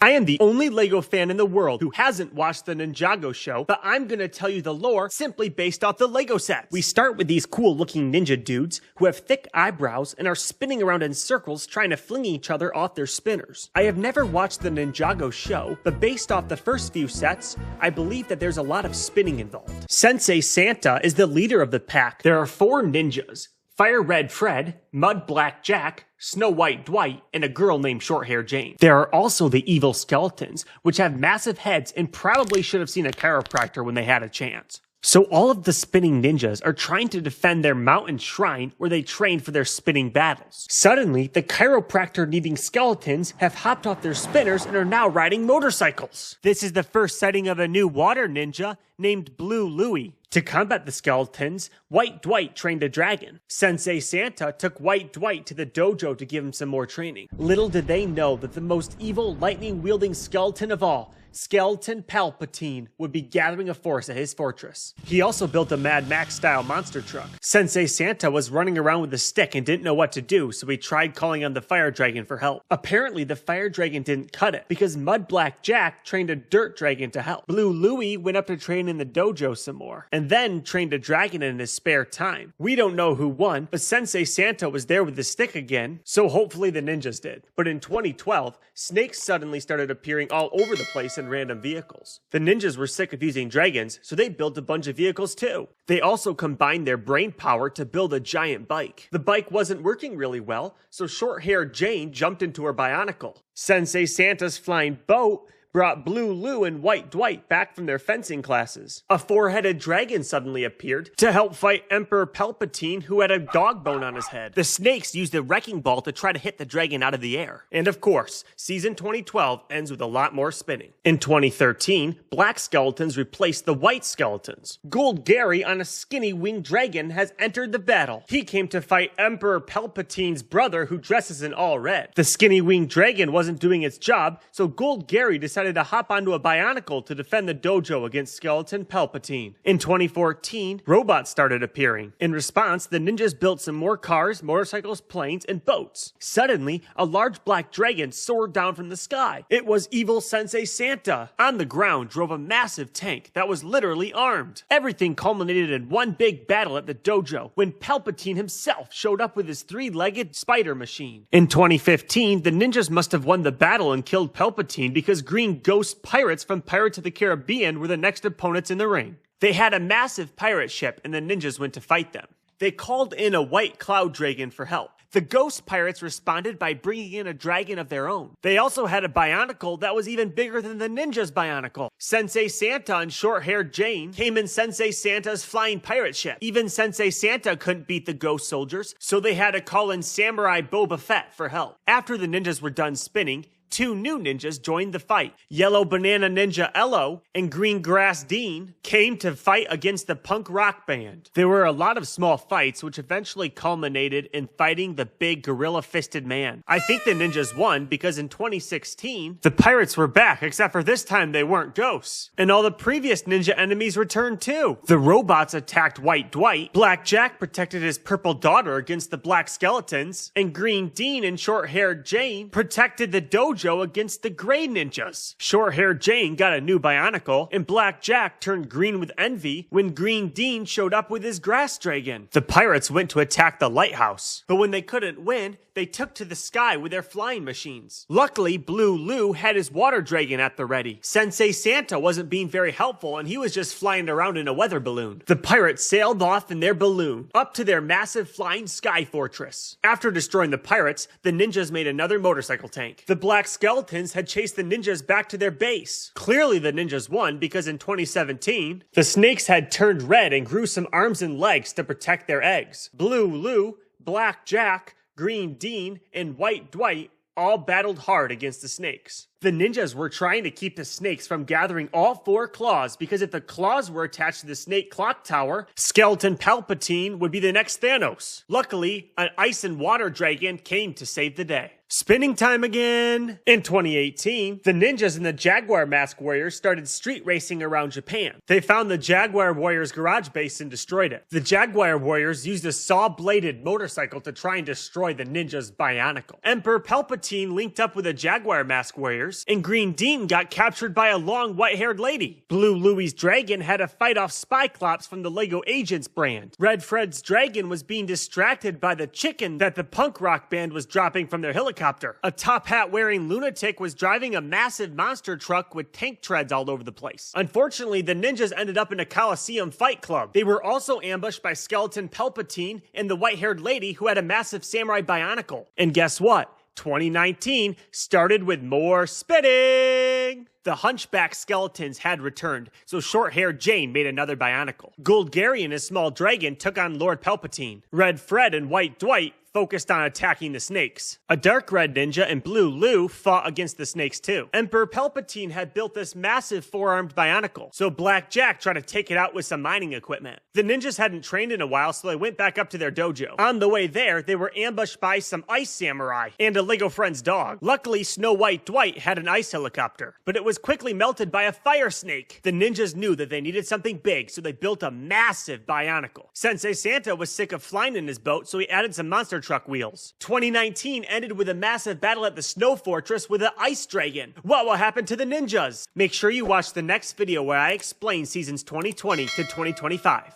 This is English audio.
I am the only LEGO fan in the world who hasn't watched the Ninjago show, but I'm gonna tell you the lore simply based off the LEGO sets. We start with these cool looking ninja dudes who have thick eyebrows and are spinning around in circles trying to fling each other off their spinners. I have never watched the Ninjago show, but based off the first few sets, I believe that there's a lot of spinning involved. Sensei Santa is the leader of the pack. There are 4 ninjas: Fire Red Fred, Mud Black Jack, Snow White Dwight, and a girl named Shorthair Jane. There are also the evil skeletons, which have massive heads and probably should have seen a chiropractor when they had a chance. So all of the spinning ninjas are trying to defend their mountain shrine where they train for their spinning battles. Suddenly, the chiropractor-needing skeletons have hopped off their spinners and are now riding motorcycles. This is the first sighting of a new water ninja named Blue Louie. To combat the skeletons, White Dwight trained a dragon. Sensei Santa took White Dwight to the dojo to give him some more training. Little did they know that the most evil lightning-wielding skeleton of all, Skeleton Palpatine, would be gathering a force at his fortress. He also built a Mad Max-style monster truck. Sensei Santa was running around with a stick and didn't know what to do, so he tried calling on the fire dragon for help. Apparently, the fire dragon didn't cut it, because Mud Black Jack trained a dirt dragon to help. Blue Louie went up to train in the dojo some more, and then trained a dragon in his spare time. We don't know who won, but Sensei Santa was there with the stick again, so hopefully the ninjas did. But in 2012, snakes suddenly started appearing all over the place in random vehicles. The ninjas were sick of using dragons, so they built a bunch of vehicles too. They also combined their brain power to build a giant bike. The bike wasn't working really well, so short-haired Jane jumped into her bionicle. Sensei Santa's flying boat brought Blue Lou and White Dwight back from their fencing classes. A 4-headed dragon suddenly appeared to help fight Emperor Palpatine, who had a dog bone on his head. The snakes used a wrecking ball to try to hit the dragon out of the air. And of course, season 2012 ends with a lot more spinning. In 2013, black skeletons replaced the white skeletons. Gold Gary on a skinny winged dragon has entered the battle. He came to fight Emperor Palpatine's brother, who dresses in all red. The skinny winged dragon wasn't doing its job, so Gold Gary decided to hop onto a bionicle to defend the dojo against Skeleton Palpatine. In 2014, robots started appearing. In response, the ninjas built some more cars, motorcycles, planes, and boats. Suddenly, a large black dragon soared down from the sky. It was evil Sensei Santa. On the ground drove a massive tank that was literally armed. Everything culminated in one big battle at the dojo when Palpatine himself showed up with his 3-legged spider machine. In 2015, the ninjas must have won the battle and killed Palpatine because green ghost pirates from Pirates of the Caribbean were the next opponents in the ring. They had a massive pirate ship and the ninjas went to fight them. They called in a white cloud dragon for help. The ghost pirates responded by bringing in a dragon of their own. They also had a bionicle that was even bigger than the ninjas' bionicle. Sensei Santa and short-haired Jane came in Sensei Santa's flying pirate ship. Even Sensei Santa couldn't beat the ghost soldiers, so they had to call in Samurai Boba Fett for help. After the ninjas were done spinning, 2 new ninjas joined the fight. Yellow Banana Ninja Ello and Green Grass Dean came to fight against the punk rock band. There were a lot of small fights which eventually culminated in fighting the big gorilla-fisted man. I think the ninjas won because in 2016, the pirates were back, except for this time they weren't ghosts. And all the previous ninja enemies returned too. The robots attacked White Dwight, Black Jack protected his purple daughter against the black skeletons, and Green Dean and short-haired Jane protected the dojo against the gray ninjas. Short-haired Jane got a new bionicle, and Black Jack turned green with envy when Green Dean showed up with his grass dragon. The pirates went to attack the lighthouse, but when they couldn't win, they took to the sky with their flying machines. Luckily, Blue Lou had his water dragon at the ready. Sensei Santa wasn't being very helpful and he was just flying around in a weather balloon. The pirates sailed off in their balloon up to their massive flying sky fortress. After destroying the pirates, the ninjas made another motorcycle tank. The black skeletons had chased the ninjas back to their base. Clearly the ninjas won because in 2017, the snakes had turned red and grew some arms and legs to protect their eggs. Blue Lou, Black Jack, Green Dean, and White Dwight all battled hard against the snakes. The ninjas were trying to keep the snakes from gathering all 4 claws because if the claws were attached to the snake clock tower, Skeleton Palpatine would be the next Thanos. Luckily, an ice and water dragon came to save the day. Spinning time again! In 2018, the ninjas and the Jaguar Mask Warriors started street racing around Japan. They found the Jaguar Warriors garage base and destroyed it. The Jaguar Warriors used a saw-bladed motorcycle to try and destroy the ninjas' Bionicle. Emperor Palpatine linked up with the Jaguar Mask Warriors, and Green Dean got captured by a long white-haired lady. Blue Louie's dragon had to fight off Spyclops from the LEGO Agents brand. Red Fred's dragon was being distracted by the chicken that the punk rock band was dropping from their helicopter. A top hat wearing lunatic was driving a massive monster truck with tank treads all over the place. Unfortunately, the ninjas ended up in a Coliseum fight club. They were also ambushed by Skeleton Palpatine and the white-haired lady who had a massive samurai Bionicle. And guess what? 2019 started with more spinning! The hunchback skeletons had returned, so short-haired Jane made another Bionicle. Gold Gary and his small dragon took on Lord Palpatine. Red Fred and White Dwight focused on attacking the snakes. A dark red ninja and blue Lou fought against the snakes too. Emperor Palpatine had built this massive four-armed Bionicle, so Black Jack tried to take it out with some mining equipment. The ninjas hadn't trained in a while, so they went back up to their dojo. On the way there, they were ambushed by some ice samurai and a LEGO Friends dog. Luckily, Snow White Dwight had an ice helicopter, but it was quickly melted by a fire snake. The ninjas knew that they needed something big, so they built a massive Bionicle. Sensei Santa was sick of flying in his boat, so he added some monster truck wheels. 2019 ended with a massive battle at the Snow Fortress with an ice dragon. What will happen to the ninjas? Make sure you watch the next video where I explain seasons 2020 to 2025.